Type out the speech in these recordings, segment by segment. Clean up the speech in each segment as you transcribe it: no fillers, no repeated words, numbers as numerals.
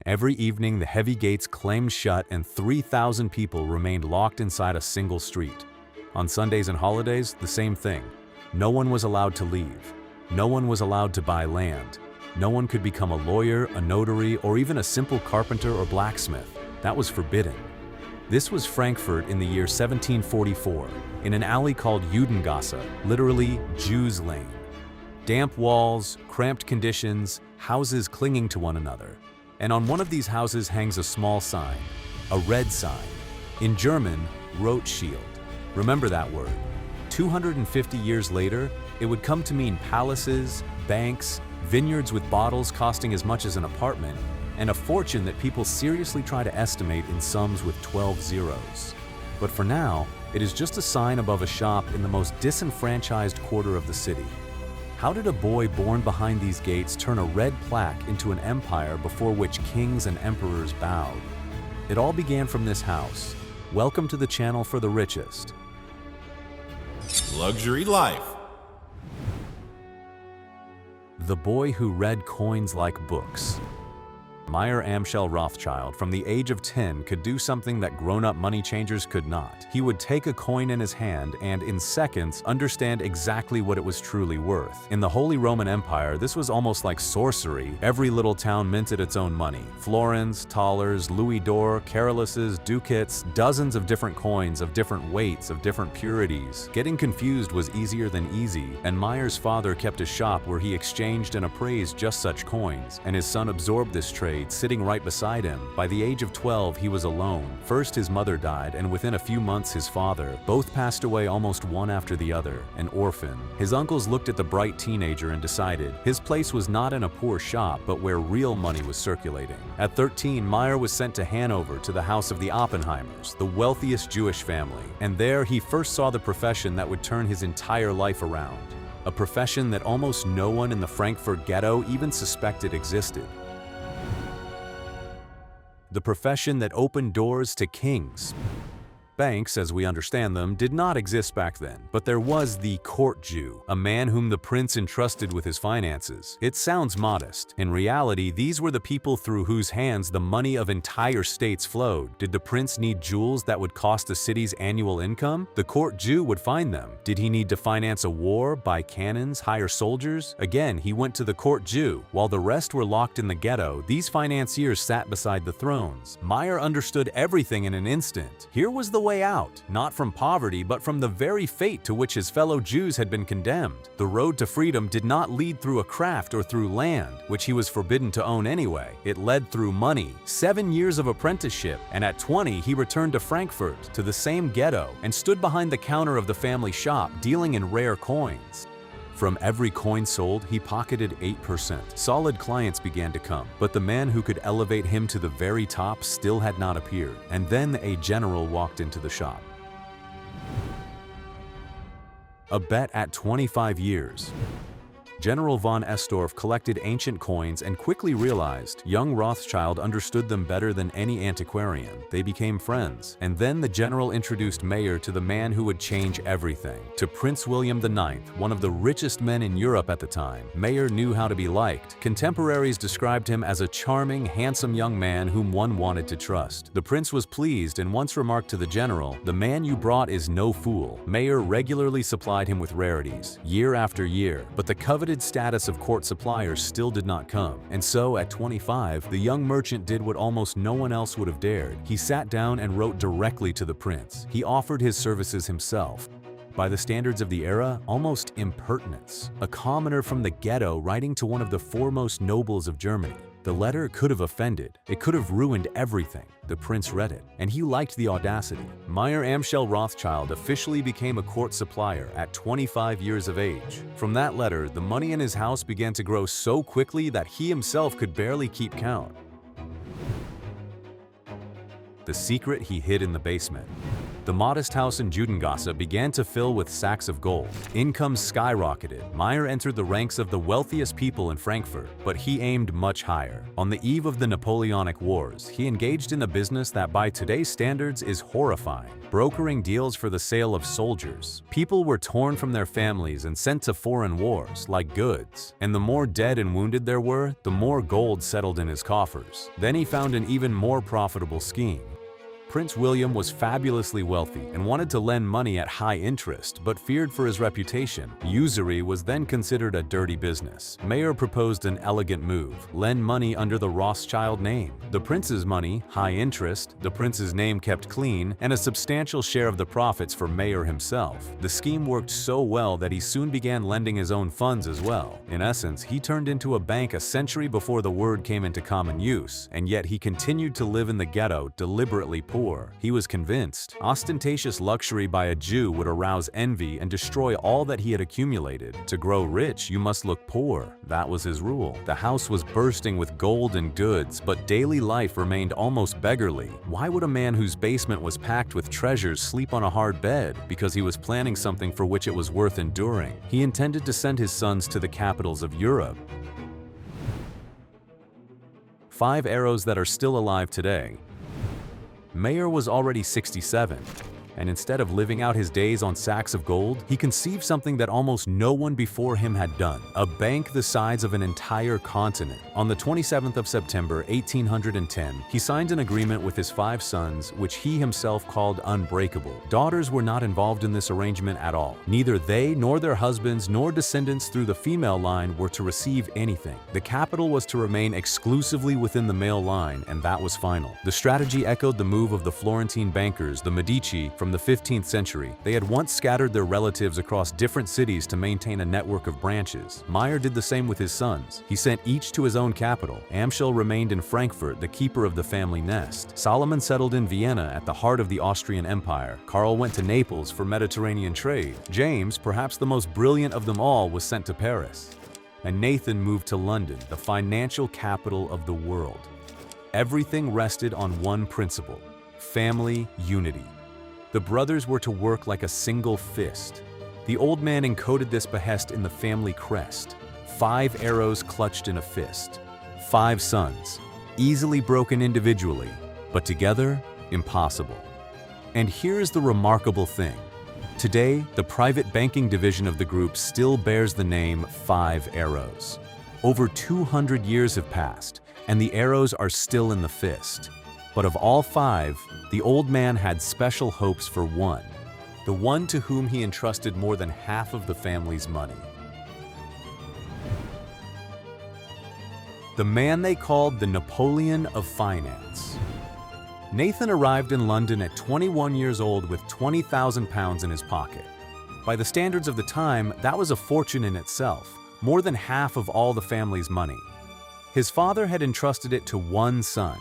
Every evening, the heavy gates clanged shut and 3,000 people remained locked inside a single street. On Sundays and holidays, the same thing. No one was allowed to leave. No one was allowed to buy land. No one could become a lawyer, a notary, or even a simple carpenter or blacksmith. That was forbidden. This was Frankfurt in the year 1744, in an alley called Judengasse, literally Jews' Lane. Damp walls, cramped conditions, houses clinging to one another. And on one of these houses hangs a small sign, a red sign. In German, Rothschild. Remember that word. 250 years later, it would come to mean palaces, banks, vineyards with bottles costing as much as an apartment, and a fortune that people seriously try to estimate in sums with 12 zeros. But for now, it is just a sign above a shop in the most disenfranchised quarter of the city. How did a boy born behind these gates turn a red plaque into an empire before which kings and emperors bowed? It all began from this house. Welcome to the channel for the richest. Luxury life. The boy who read coins like books. Meyer Amschel Rothschild, from the age of 10, could do something that grown-up money changers could not. He would take a coin in his hand and, in seconds, understand exactly what it was truly worth. In the Holy Roman Empire, this was almost like sorcery. Every little town minted its own money. Florins, thalers, louis d'or, carolusses, ducats, dozens of different coins of different weights, of different purities. Getting confused was easier than easy, and Meyer's father kept a shop where he exchanged and appraised just such coins, and his son absorbed this trade, sitting right beside him. By the age of 12, he was alone. First his mother died, and within a few months his father. Both passed away almost one after the other, an orphan. His uncles looked at the bright teenager and decided his place was not in a poor shop, but where real money was circulating. At 13, Meyer was sent to Hanover to the house of the Oppenheimers, the wealthiest Jewish family, and there he first saw the profession that would turn his entire life around. A profession that almost no one in the Frankfurt ghetto even suspected existed. The profession that opened doors to kings. Banks, as we understand them, did not exist back then, but there was the court Jew, a man whom the prince entrusted with his finances. It sounds modest. In reality, these were the people through whose hands the money of entire states flowed. Did the prince need jewels that would cost a city's annual income? The court Jew would find them. Did he need to finance a war, buy cannons, hire soldiers? Again, he went to the court Jew. While the rest were locked in the ghetto, these financiers sat beside the thrones. Meyer understood everything in an instant. Here was the way out, not from poverty, but from the very fate to which his fellow Jews had been condemned. The road to freedom did not lead through a craft or through land, which he was forbidden to own anyway. It led through money. 7 years of apprenticeship, and at 20 he returned to Frankfurt, to the same ghetto, and stood behind the counter of the family shop, dealing in rare coins. From every coin sold, he pocketed 8%. Solid clients began to come, but the man who could elevate him to the very top still had not appeared. And then a general walked into the shop. A bet at 25 years. General von Estorff collected ancient coins and quickly realized young Rothschild understood them better than any antiquarian. They became friends, and then the general introduced Meyer to the man who would change everything. To Prince William IX, one of the richest men in Europe at the time, Meyer knew how to be liked. Contemporaries described him as a charming, handsome young man whom one wanted to trust. The prince was pleased and once remarked to the general, "The man you brought is no fool." Meyer regularly supplied him with rarities, year after year, but the coveted status of court suppliers still did not come. And so, at 25, the young merchant did what almost no one else would have dared. He sat down and wrote directly to the prince. He offered his services himself. By the standards of the era, almost impertinence. A commoner from the ghetto writing to one of the foremost nobles of Germany. The letter could have offended. It could have ruined everything. The prince read it, and he liked the audacity. Meyer Amschel Rothschild officially became a court supplier at 25 years of age. From that letter, the money in his house began to grow so quickly that he himself could barely keep count. The secret he hid in the basement. The modest house in Judengasse began to fill with sacks of gold. Income skyrocketed. Meyer entered the ranks of the wealthiest people in Frankfurt, but he aimed much higher. On the eve of the Napoleonic Wars, he engaged in a business that by today's standards is horrifying, brokering deals for the sale of soldiers. People were torn from their families and sent to foreign wars, like goods. And the more dead and wounded there were, the more gold settled in his coffers. Then he found an even more profitable scheme. Prince William was fabulously wealthy and wanted to lend money at high interest, but feared for his reputation. Usury was then considered a dirty business. Meyer proposed an elegant move: lend money under the Rothschild name. The prince's money, high interest, the prince's name kept clean, and a substantial share of the profits for Meyer himself. The scheme worked so well that he soon began lending his own funds as well. In essence, he turned into a bank a century before the word came into common use, and yet he continued to live in the ghetto, deliberately poor. He was convinced ostentatious luxury by a Jew would arouse envy and destroy all that he had accumulated. To grow rich, you must look poor. That was his rule. The house was bursting with gold and goods, but daily life remained almost beggarly. Why would a man whose basement was packed with treasures sleep on a hard bed? Because he was planning something for which it was worth enduring. He intended to send his sons to the capitals of Europe. 5 arrows that are still alive today. Meyer was already 67, and instead of living out his days on sacks of gold, he conceived something that almost no one before him had done: a bank the size of an entire continent. On the 27th of September, 1810, he signed an agreement with his 5 sons, which he himself called unbreakable. Daughters were not involved in this arrangement at all. Neither they, nor their husbands, nor descendants through the female line were to receive anything. The capital was to remain exclusively within the male line, and that was final. The strategy echoed the move of the Florentine bankers, the Medici, from the 15th century. They had once scattered their relatives across different cities to maintain a network of branches. Meyer did the same with his sons. He sent each to his own capital. Amschel remained in Frankfurt, the keeper of the family nest. Solomon settled in Vienna, at the heart of the Austrian Empire. Karl went to Naples for Mediterranean trade. James, perhaps the most brilliant of them all, was sent to Paris. And Nathan moved to London, the financial capital of the world. Everything rested on one principle: family unity. The brothers were to work like a single fist. The old man encoded this behest in the family crest: 5 arrows clutched in a fist. 5 sons, easily broken individually, but together, impossible. And here's the remarkable thing. Today, the private banking division of the group still bears the name 5 Arrows. Over 200 years have passed, and the arrows are still in the fist. But of all 5, the old man had special hopes for one, the one to whom he entrusted more than half of the family's money. The man they called the Napoleon of Finance. Nathan arrived in London at 21 years old with £20,000 in his pocket. By the standards of the time, that was a fortune in itself, more than half of all the family's money. His father had entrusted it to one son.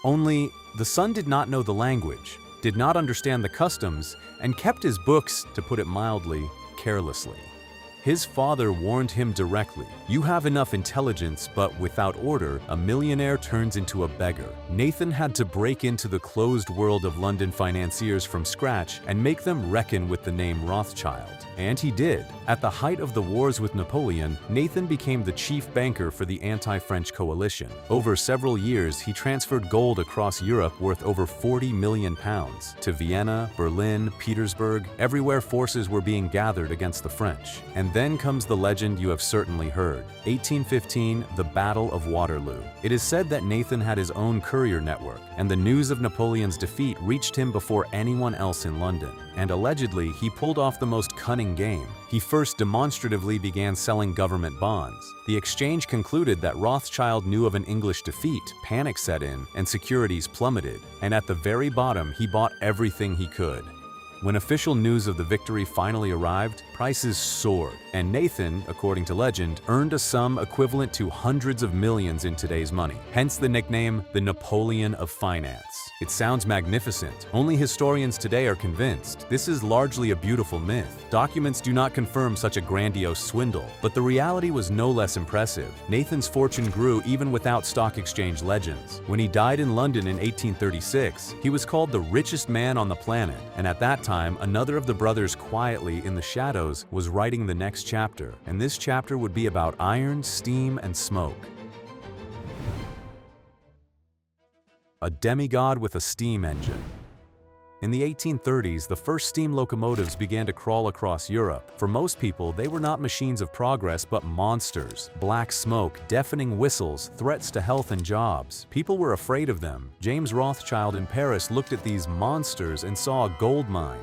Only, the son did not know the language, did not understand the customs, and kept his books, to put it mildly, carelessly. His father warned him directly: "You have enough intelligence, but without order, a millionaire turns into a beggar." Nathan had to break into the closed world of London financiers from scratch and make them reckon with the name Rothschild. And he did. At the height of the wars with Napoleon, Nathan became the chief banker for the anti-French coalition. Over several years, he transferred gold across Europe worth over £40 million to Vienna, Berlin, Petersburg. Everywhere forces were being gathered against the French. And then comes the legend you have certainly heard. 1815, the Battle of Waterloo. It is said that Nathan had his own courier network, and the news of Napoleon's defeat reached him before anyone else in London. And allegedly, he pulled off the most cunning game. He first demonstratively began selling government bonds. The exchange concluded that Rothschild knew of an English defeat, panic set in, and securities plummeted. And at the very bottom, he bought everything he could. When official news of the victory finally arrived, prices soared, and Nathan, according to legend, earned a sum equivalent to hundreds of millions in today's money. Hence the nickname, the Napoleon of Finance. It sounds magnificent. Only historians today are convinced. This is largely a beautiful myth. Documents do not confirm such a grandiose swindle, but the reality was no less impressive. Nathan's fortune grew even without stock exchange legends. When he died in London in 1836, he was called the richest man on the planet, and at that time, another of the brothers quietly in the shadows was writing the next chapter, and this chapter would be about iron, steam, and smoke. A demigod with a steam engine. In the 1830s, the first steam locomotives began to crawl across Europe. For most people, they were not machines of progress, but monsters. Black smoke, deafening whistles, threats to health and jobs. People were afraid of them. James Rothschild in Paris looked at these monsters and saw a gold mine.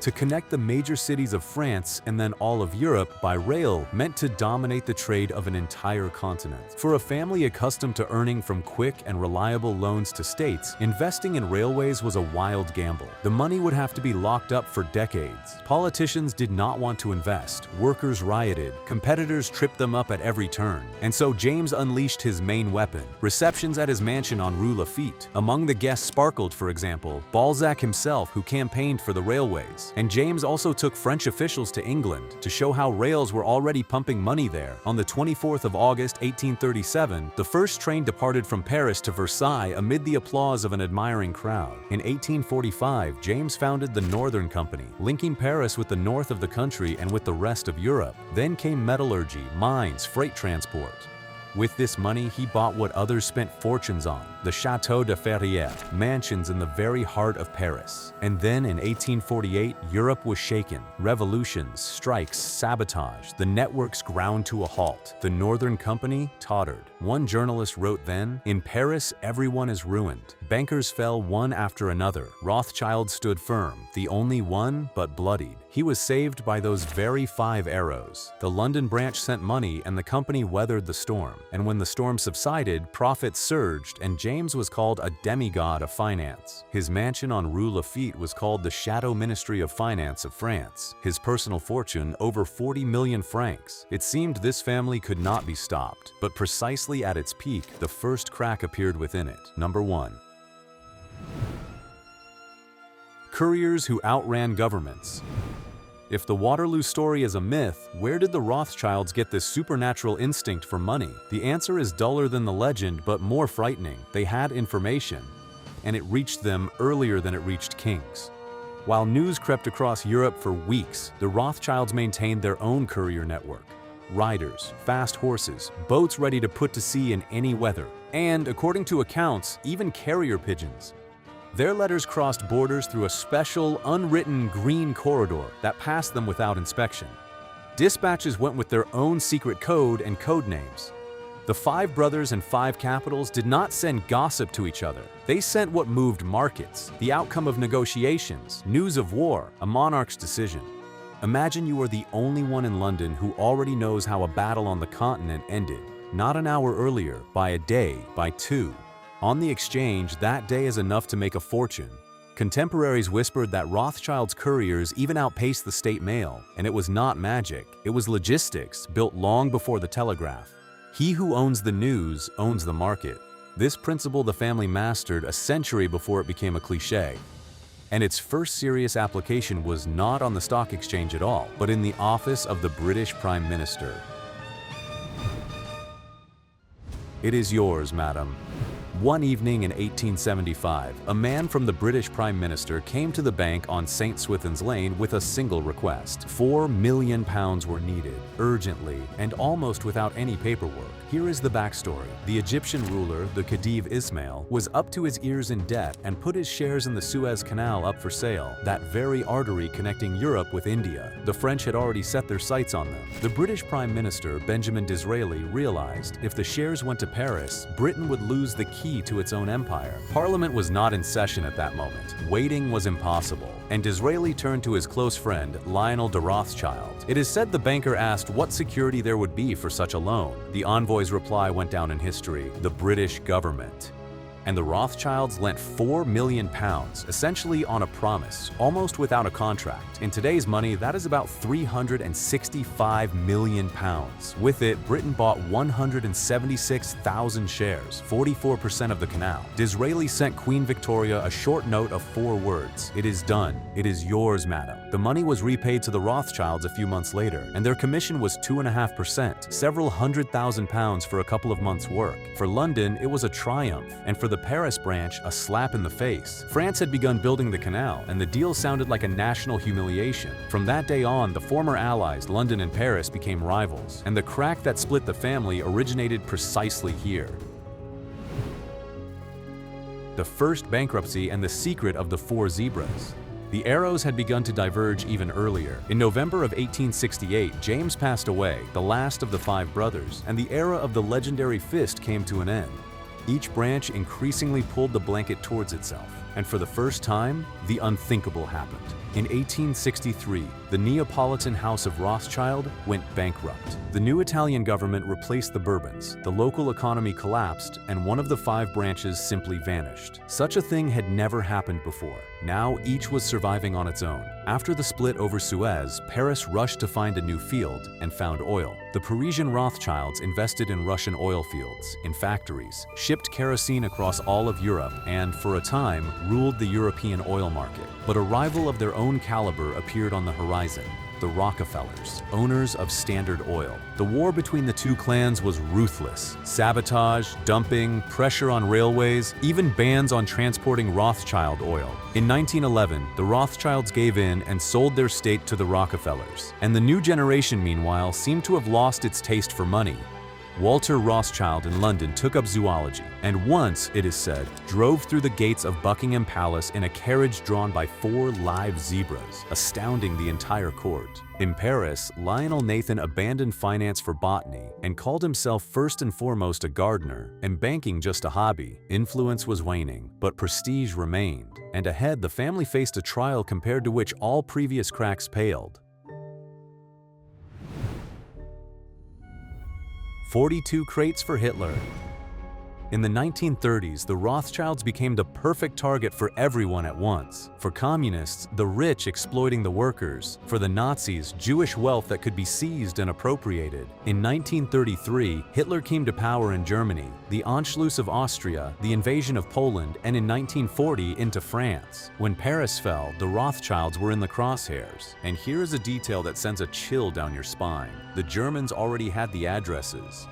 To connect the major cities of France and then all of Europe by rail meant to dominate the trade of an entire continent. For a family accustomed to earning from quick and reliable loans to states, investing in railways was a wild gamble. The money would have to be locked up for decades. Politicians did not want to invest. Workers rioted. Competitors tripped them up at every turn. And so James unleashed his main weapon, receptions at his mansion on Rue Lafitte. Among the guests sparkled, for example, Balzac himself, who campaigned for the railways. And James also took French officials to England to show how rails were already pumping money there. On the 24th of August 1837, the first train departed from Paris to Versailles amid the applause of an admiring crowd. In 1845, James founded the Northern Company, linking Paris with the north of the country and with the rest of Europe. Then came metallurgy, mines, freight transport. With this money, he bought what others spent fortunes on, the Château de Ferrières, mansions in the very heart of Paris. And then in 1848, Europe was shaken. Revolutions, strikes, sabotage, the networks ground to a halt. The Northern Company tottered. One journalist wrote then, "In Paris, everyone is ruined. Bankers fell one after another. Rothschild stood firm, the only one, but bloodied. He was saved by those very 5 arrows. The London branch sent money and the company weathered the storm. And when the storm subsided, profits surged and James was called a demigod of finance. His mansion on Rue Lafitte was called the Shadow Ministry of Finance of France. His personal fortune, over 40 million francs. It seemed this family could not be stopped. But precisely at its peak, the first crack appeared within it. Number 1. Couriers who outran governments. If the Waterloo story is a myth, where did the Rothschilds get this supernatural instinct for money? The answer is duller than the legend, but more frightening. They had information, and it reached them earlier than it reached kings. While news crept across Europe for weeks, the Rothschilds maintained their own courier network. Riders, fast horses, boats ready to put to sea in any weather, and, according to accounts, even carrier pigeons. Their letters crossed borders through a special, unwritten green corridor that passed them without inspection. Dispatches went with their own secret code and code names. The 5 brothers and 5 capitals did not send gossip to each other. They sent what moved markets, the outcome of negotiations, news of war, a monarch's decision. Imagine you are the only one in London who already knows how a battle on the continent ended. Not an hour earlier, by a day, by 2. On the exchange, that day is enough to make a fortune. Contemporaries whispered that Rothschild's couriers even outpaced the state mail, and it was not magic, it was logistics built long before the telegraph. He who owns the news owns the market. This principle the family mastered a century before it became a cliché. And its first serious application was not on the stock exchange at all, but in the office of the British Prime Minister. It is yours, madam. One evening in 1875, a man from the British Prime Minister came to the bank on St. Swithin's Lane with a single request. £4 million were needed, urgently, and almost without any paperwork. Here is the backstory. The Egyptian ruler, the Khedive Ismail, was up to his ears in debt and put his shares in the Suez Canal up for sale, that very artery connecting Europe with India. The French had already set their sights on them. The British Prime Minister, Benjamin Disraeli, realized if the shares went to Paris, Britain would lose the key to its own empire. Parliament was not in session at that moment. Waiting was impossible, and Disraeli turned to his close friend, Lionel de Rothschild. It is said the banker asked what security there would be for such a loan. The envoy's reply went down in history: the British government. and the Rothschilds lent £4 million, essentially on a promise, almost without a contract. In today's money, that is about £365 million. With it, Britain bought 176,000 shares, 44% of the canal. Disraeli sent Queen Victoria a short note of 4 words: "It is done. It is yours, madam." The money was repaid to the Rothschilds a few months later, and their commission was 2.5%, several £100,000 for a couple of months' work. For London, it was a triumph, and for the Paris branch, a slap in the face. France had begun building the canal, and the deal sounded like a national humiliation. From that day on, the former allies, London and Paris, became rivals, and the crack that split the family originated precisely here. The first bankruptcy and the secret of the 4 zebras. The arrows had begun to diverge even earlier. In November of 1868, James passed away, the last of the 5 brothers, and the era of the legendary fist came to an end. Each branch increasingly pulled the blanket towards itself, and for the first time, the unthinkable happened. In 1863, the Neapolitan House of Rothschild went bankrupt. The new Italian government replaced the Bourbons, the local economy collapsed, and one of the 5 branches simply vanished. Such a thing had never happened before. Now each was surviving on its own. After the split over Suez, Paris rushed to find a new field and found oil. The Parisian Rothschilds invested in Russian oil fields, in factories, shipped kerosene across all of Europe, and, for a time, ruled the European oil market. But a rival of their own caliber appeared on the horizon: the Rockefellers, owners of Standard Oil. The war between the two clans was ruthless. Sabotage, dumping, pressure on railways, even bans on transporting Rothschild oil. In 1911, the Rothschilds gave in and sold their stake to the Rockefellers. And the new generation, meanwhile, seemed to have lost its taste for money. Walter Rothschild in London took up zoology, and once, it is said, drove through the gates of Buckingham Palace in a carriage drawn by 4 live zebras, astounding the entire court. In Paris, Lionel Nathan abandoned finance for botany and called himself first and foremost a gardener, and banking just a hobby. Influence was waning, but prestige remained, and ahead the family faced a trial compared to which all previous cracks paled. 42 crates for Hitler. In the 1930s, the Rothschilds became the perfect target for everyone at once. For communists, the rich exploiting the workers. For the Nazis, Jewish wealth that could be seized and appropriated. In 1933, Hitler came to power in Germany, the Anschluss of Austria, the invasion of Poland, and in 1940 into France. When Paris fell, the Rothschilds were in the crosshairs. And here is a detail that sends a chill down your spine. The Germans already had the addresses.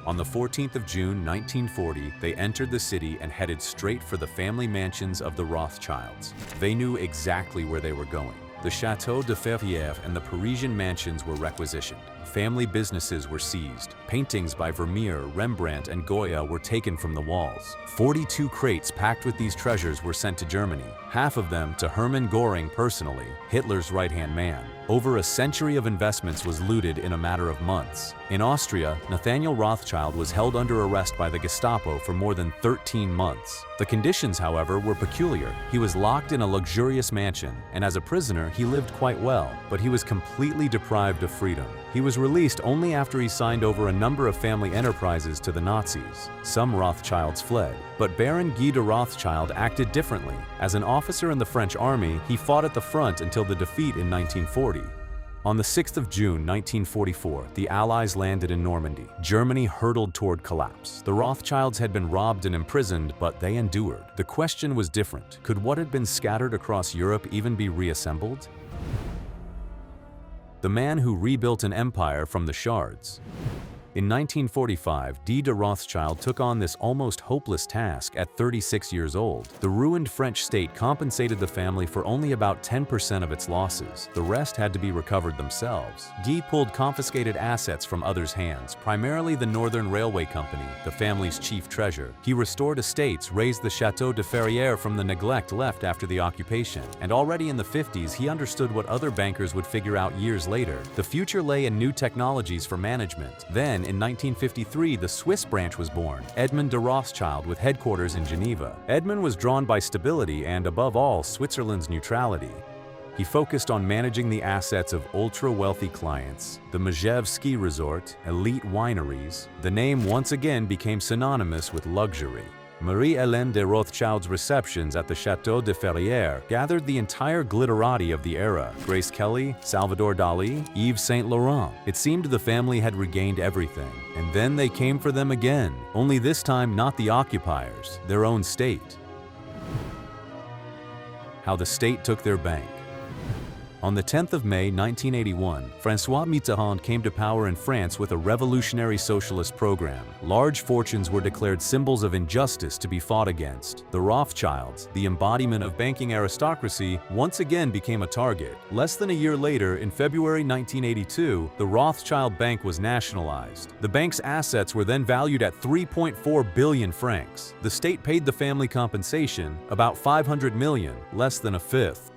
On the 14th of June 1940, they entered the city and headed straight for the family mansions of the Rothschilds. They knew exactly where they were going. The Château de Ferrières and the Parisian mansions were requisitioned. Family businesses were seized. Paintings by Vermeer, Rembrandt, and Goya were taken from the walls. 42 crates packed with these treasures were sent to Germany, half of them to Hermann Göring personally, Hitler's right-hand man. Over a century of investments was looted in a matter of months. In Austria, Nathaniel Rothschild was held under arrest by the Gestapo for more than 13 months. The conditions, however, were peculiar. He was locked in a luxurious mansion, and as a prisoner, he lived quite well, but he was completely deprived of freedom. He was released only after he signed over a number of family enterprises to the Nazis. Some Rothschilds fled, but Baron Guy de Rothschild acted differently. As an officer in the French army, he fought at the front until the defeat in 1940. On the 6th of June 1944, the Allies landed in Normandy. Germany hurtled toward collapse. The Rothschilds had been robbed and imprisoned, but they endured. The question was different. Could what had been scattered across Europe even be reassembled? The man who rebuilt an empire from the shards. In 1945, Guy de Rothschild took on this almost hopeless task at 36 years old. The ruined French state compensated the family for only about 10% of its losses. The rest had to be recovered themselves. Guy pulled confiscated assets from others' hands, primarily the Northern Railway Company, the family's chief treasure. He restored estates, raised the Château de Ferrières from the neglect left after the occupation, and already in the 50s he understood what other bankers would figure out years later. The future lay in new technologies for management. Then, in 1953, the Swiss branch was born, Edmond de Rothschild, with headquarters in Geneva. Edmond was drawn by stability and, above all, Switzerland's neutrality. He focused on managing the assets of ultra-wealthy clients, the Megève ski resort, elite wineries. The name once again became synonymous with luxury. Marie-Hélène de Rothschild's receptions at the Château de Ferrières gathered the entire glitterati of the era: Grace Kelly, Salvador Dali, Yves Saint Laurent. It seemed the family had regained everything, and then they came for them again, only this time not the occupiers, their own state. How the state took their bank. On the 10th of May 1981, François Mitterrand came to power in France with a revolutionary socialist program. Large fortunes were declared symbols of injustice to be fought against. The Rothschilds, the embodiment of banking aristocracy, once again became a target. Less than a year later, in February 1982, the Rothschild Bank was nationalized. The bank's assets were then valued at 3.4 billion francs. The state paid the family compensation, about 500 million, less than a fifth.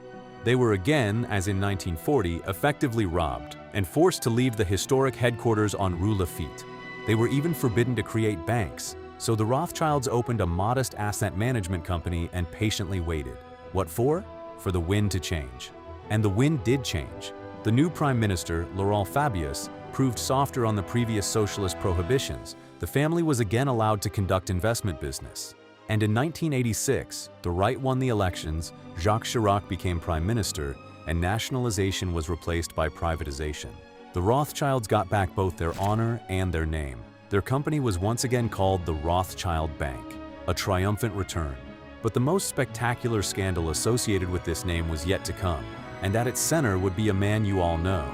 They were again, as in 1940, effectively robbed and forced to leave the historic headquarters on Rue Lafitte. They were even forbidden to create banks, so the Rothschilds opened a modest asset management company and patiently waited. What for? For the wind to change. And the wind did change. The new Prime Minister, Laurent Fabius, proved softer on the previous socialist prohibitions. The family was again allowed to conduct investment business. And in 1986, the right won the elections, Jacques Chirac became prime minister, and nationalization was replaced by privatization. The Rothschilds got back both their honor and their name. Their company was once again called the Rothschild Bank, a triumphant return. But the most spectacular scandal associated with this name was yet to come, and at its center would be a man you all know.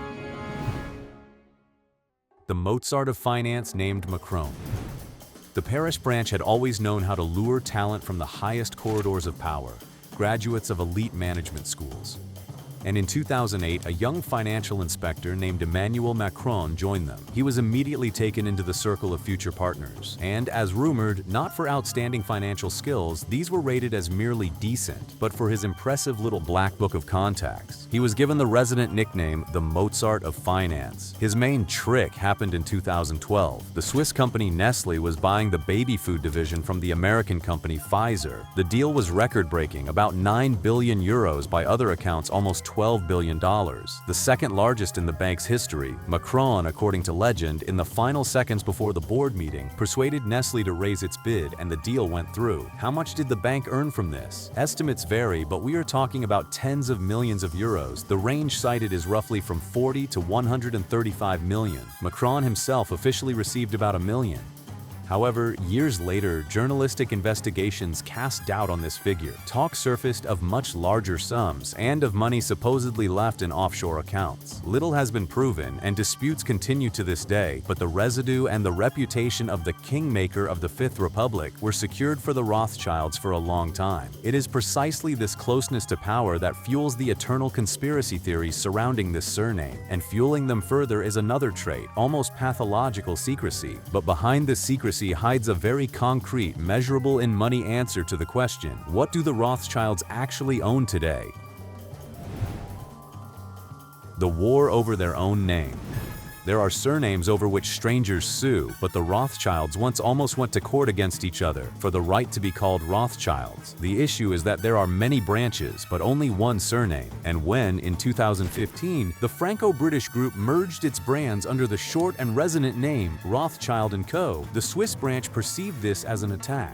The Mozart of finance named Macron. The Paris branch had always known how to lure talent from the highest corridors of power, graduates of elite management schools. And in 2008, a young financial inspector named Emmanuel Macron joined them. He was immediately taken into the circle of future partners, and as rumored, not for outstanding financial skills, these were rated as merely decent, but for his impressive little black book of contacts. He was given the resident nickname, the Mozart of finance. His main trick happened in 2012. The Swiss company Nestlé was buying the baby food division from the American company Pfizer. The deal was record-breaking, about 9 billion euros, by other accounts almost $12 billion, the second largest in the bank's history. Macron, according to legend, in the final seconds before the board meeting, persuaded Nestlé to raise its bid, and the deal went through. How much did the bank earn from this? Estimates vary, but we are talking about tens of millions of euros. The range cited is roughly from 40 to 135 million. Macron himself officially received about $1 million. However, years later, journalistic investigations cast doubt on this figure. Talk surfaced of much larger sums and of money supposedly left in offshore accounts. Little has been proven, and disputes continue to this day, but the residue and the reputation of the kingmaker of the Fifth Republic were secured for the Rothschilds for a long time. It is precisely this closeness to power that fuels the eternal conspiracy theories surrounding this surname, and fueling them further is another trait, almost pathological secrecy. But behind this secrecy hides a very concrete, measurable in money answer to the question, what do the Rothschilds actually own today? The war over their own name. There are surnames over which strangers sue, but the Rothschilds once almost went to court against each other for the right to be called Rothschilds. The issue is that there are many branches, but only one surname. And when, in 2015, the Franco-British group merged its brands under the short and resonant name Rothschild & Co., the Swiss branch perceived this as an attack.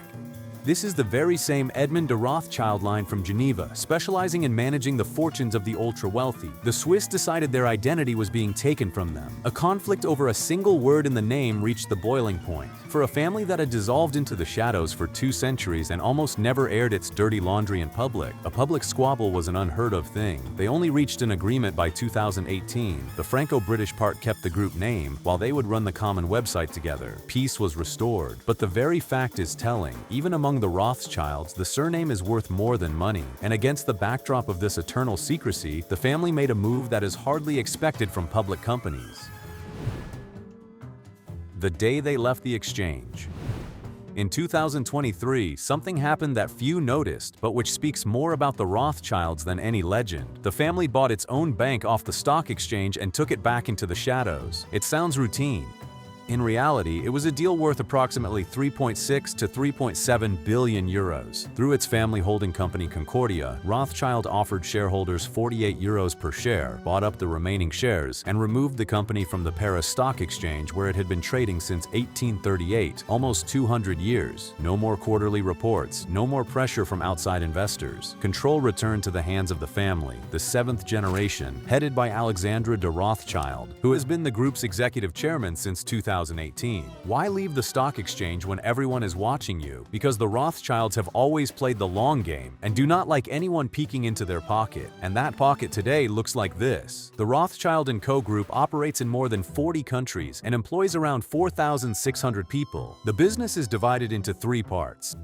This is the very same Edmond de Rothschild line from Geneva, specializing in managing the fortunes of the ultra-wealthy. The Swiss decided their identity was being taken from them. A conflict over a single word in the name reached the boiling point. For a family that had dissolved into the shadows for 2 centuries and almost never aired its dirty laundry in public, a public squabble was an unheard of thing. They only reached an agreement by 2018. The Franco-British part kept the group name, while they would run the common website together. Peace was restored. But the very fact is telling. Even among the Rothschilds, the surname is worth more than money. And against the backdrop of this eternal secrecy, the family made a move that is hardly expected from public companies. The day they left the exchange. In 2023, something happened that few noticed, but which speaks more about the Rothschilds than any legend. The family bought its own bank off the stock exchange and took it back into the shadows. It sounds routine. In reality, it was a deal worth approximately 3.6 to 3.7 billion euros. Through its family holding company Concordia, Rothschild offered shareholders 48 euros per share, bought up the remaining shares, and removed the company from the Paris Stock Exchange where it had been trading since 1838, almost 200 years. No more quarterly reports, no more pressure from outside investors. Control returned to the hands of the family, the seventh generation, headed by Alexandra de Rothschild, who has been the group's executive chairman since 2018. Why leave the stock exchange when everyone is watching you? Because the Rothschilds have always played the long game and do not like anyone peeking into their pocket. And that pocket today looks like this. The Rothschild & Co. Group operates in more than 40 countries and employs around 4,600 people. The business is divided into three parts.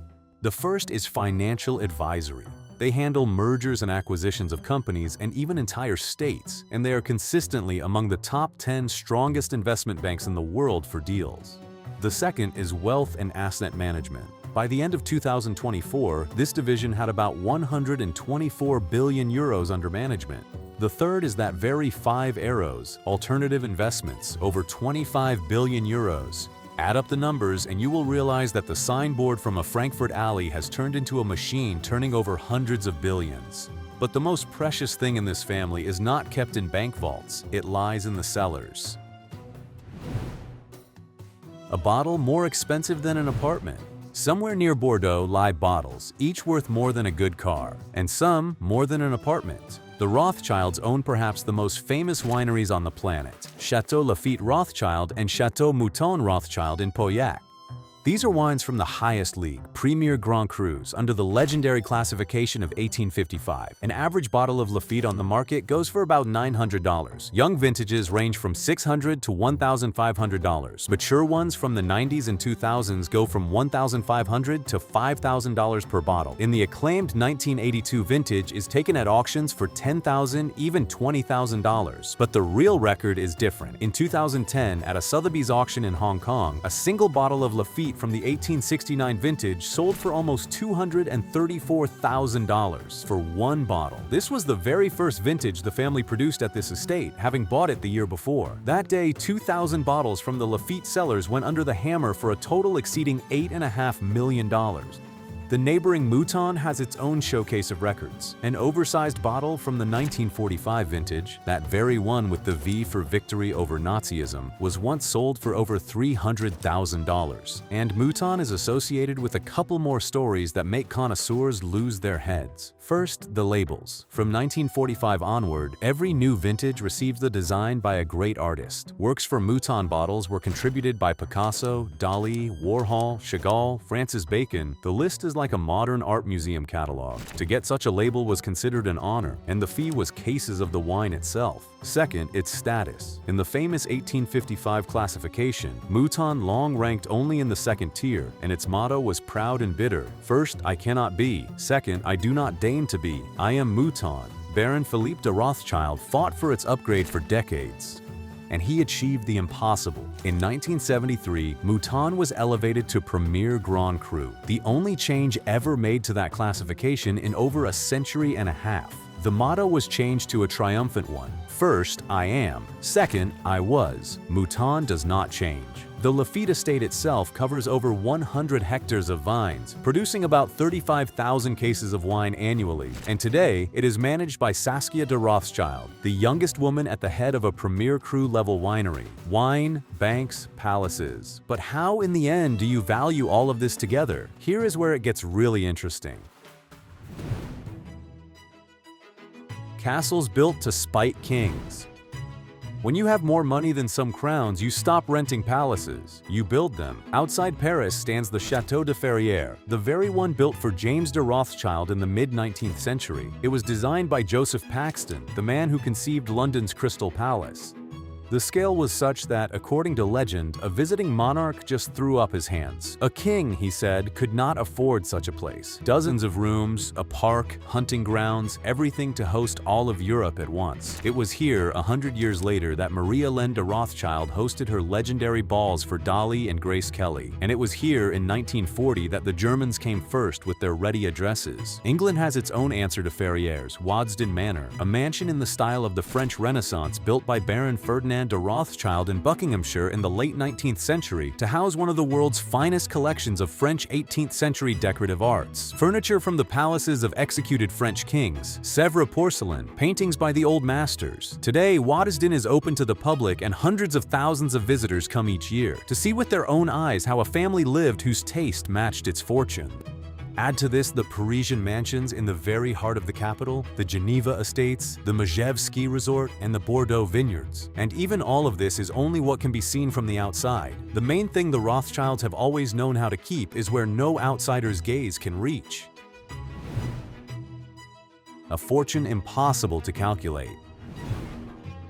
The first is financial advisory. They handle mergers and acquisitions of companies and even entire states, and they are consistently among the top 10 strongest investment banks in the world for deals. The second is wealth and asset management. By the end of 2024, this division had about 124 billion euros under management. The third is that very five arrows, alternative investments, over 25 billion euros. Add up the numbers and you will realize that the signboard from a Frankfurt alley has turned into a machine turning over hundreds of billions. But the most precious thing in this family is not kept in bank vaults, it lies in the cellars. A bottle more expensive than an apartment. Somewhere near Bordeaux lie bottles, each worth more than a good car, and some more than an apartment. The Rothschilds own perhaps the most famous wineries on the planet, Chateau Lafite Rothschild and Chateau Mouton Rothschild in Pauillac. These are wines from the highest league, Premier Grand Crus, under the legendary classification of 1855. An average bottle of Lafite on the market goes for about $900. Young vintages range from $600 to $1,500. Mature ones from the 90s and 2000s go from $1,500 to $5,000 per bottle. In the acclaimed 1982 vintage is taken at auctions for $10,000, even $20,000. But the real record is different. In 2010, at a Sotheby's auction in Hong Kong, a single bottle of Lafite from the 1869 vintage sold for almost $234,000 for one bottle. This was the very first vintage the family produced at this estate, having bought it the year before. That day, 2,000 bottles from the Lafite cellars went under the hammer for a total exceeding $8.5 million. The neighboring Mouton has its own showcase of records. An oversized bottle from the 1945 vintage, that very one with the V for victory over Nazism, was once sold for over $300,000. And Mouton is associated with a couple more stories that make connoisseurs lose their heads. First, the labels. From 1945 onward, every new vintage received the design by a great artist. Works for Mouton bottles were contributed by Picasso, Dali, Warhol, Chagall, Francis Bacon. The list is like a modern art museum catalog. To get such a label was considered an honor, and the fee was cases of the wine itself. Second, its status. In the famous 1855 classification, Mouton long ranked only in the second tier, and its motto was proud and bitter. First, I cannot be. Second, I do not deign to be. I am Mouton. Baron Philippe de Rothschild fought for its upgrade for decades, and he achieved the impossible. In 1973, Mouton was elevated to Premier Grand Cru, the only change ever made to that classification in over a century and a half. The motto was changed to a triumphant one. First, I am. Second, I was. Mouton does not change. The Lafite estate itself covers over 100 hectares of vines, producing about 35,000 cases of wine annually, and today it is managed by Saskia de Rothschild, the youngest woman at the head of a Premier Cru level winery. Wine, banks, palaces. But how in the end do you value all of this together? Here is where it gets really interesting. Castles built to spite kings. When you have more money than some crowns, you stop renting palaces. You build them. Outside Paris stands the Château de Ferrières, the very one built for James de Rothschild in the mid-19th century. It was designed by Joseph Paxton, the man who conceived London's Crystal Palace. The scale was such that, according to legend, a visiting monarch just threw up his hands. A king, he said, could not afford such a place. Dozens of rooms, a park, hunting grounds, everything to host all of Europe at once. It was here, 100 years later, that Maria Len de Rothschild hosted her legendary balls for Dali and Grace Kelly. And it was here in 1940 that the Germans came first with their ready addresses. England has its own answer to Ferrières, Waddesdon Manor, a mansion in the style of the French Renaissance built by Baron Ferdinand Ferdinand de Rothschild in Buckinghamshire in the late 19th century to house one of the world's finest collections of French 18th century decorative arts. Furniture from the palaces of executed French kings, Sèvres porcelain, paintings by the old masters. Today, Waddesdon is open to the public and hundreds of thousands of visitors come each year to see with their own eyes how a family lived whose taste matched its fortune. Add to this the Parisian mansions in the very heart of the capital, the Geneva estates, the Megève ski resort, and the Bordeaux vineyards. And even all of this is only what can be seen from the outside. The main thing the Rothschilds have always known how to keep is where no outsider's gaze can reach. A fortune impossible to calculate.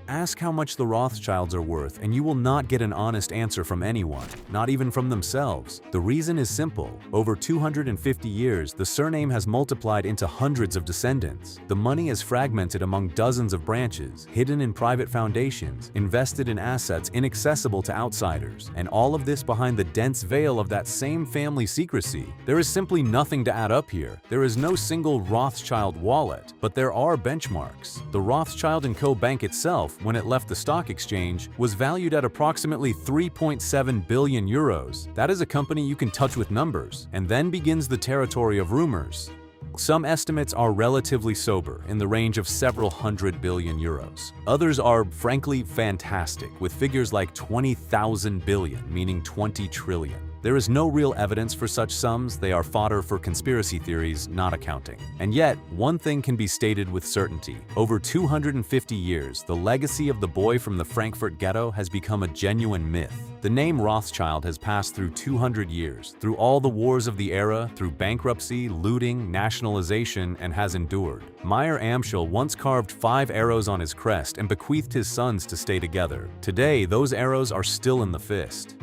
Ask how much the Rothschilds are worth and you will not get an honest answer from anyone, not even from themselves. The reason is simple. Over 250 years, the surname has multiplied into hundreds of descendants. The money is fragmented among dozens of branches, hidden in private foundations, invested in assets inaccessible to outsiders, and all of this behind the dense veil of that same family secrecy. There is simply nothing to add up here. There is no single Rothschild wallet, but there are benchmarks. The Rothschild & Co. Bank itself, when it left the stock exchange, was valued at approximately 3.7 billion euros. That is a company you can touch with numbers. And then begins the territory of rumors. Some estimates are relatively sober, in the range of several hundred billion euros. Others are, frankly, fantastic, with figures like 20,000 billion, meaning 20 trillion. There is no real evidence for such sums. They are fodder for conspiracy theories, not accounting. And yet, one thing can be stated with certainty. Over 250 years, the legacy of the boy from the Frankfurt ghetto has become a genuine myth. The name Rothschild has passed through 200 years, through all the wars of the era, through bankruptcy, looting, nationalization, and has endured. Meyer Amschel once carved 5 arrows on his crest and bequeathed his sons to stay together. Today, those arrows are still in the fist.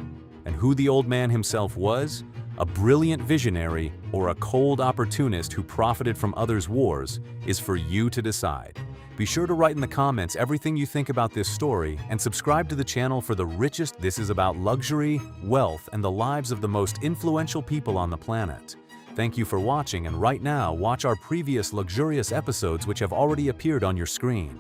And who the old man himself was? A brilliant visionary or a cold opportunist who profited from others' wars is for you to decide. Be sure to write in the comments everything you think about this story and subscribe to the channel for the richest. This is about luxury, wealth, and the lives of the most influential people on the planet. Thank you for watching, and right now watch our previous luxurious episodes which have already appeared on your screen.